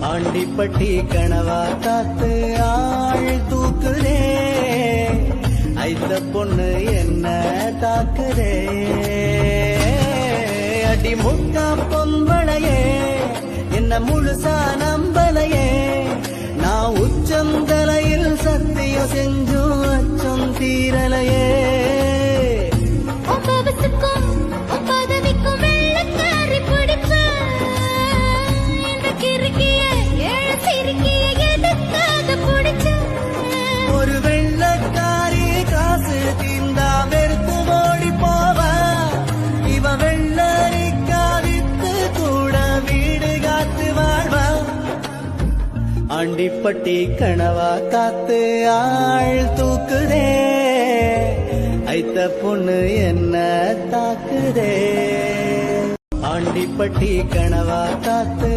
ஆண்டிப்பட்டி கனவா காத்து ஆள் தூக்குதே, ஐத்த பொண்ணு என்ன தாக்குதே. அடி முக்கா பொம்பளையே என்ன முழுசா நம்பலையே, நான் உச்சம் தலையில் சத்தியம் செஞ்சும் அச்சம் தீரலையே. ஒரு வெள்ளக்காரி காசு தீந்தா வெறுத்து ஓடி போவ, இவ வெள்ளரிக்காவித்து கூட வீடு காத்து வாழ்வ. ஆண்டிப்பட்டி கனவா காத்து ஆள் தூக்குதே, ஐத்த பொண்ணு என்ன தாக்குதே. ஆண்டிப்பட்டி கனவா காத்து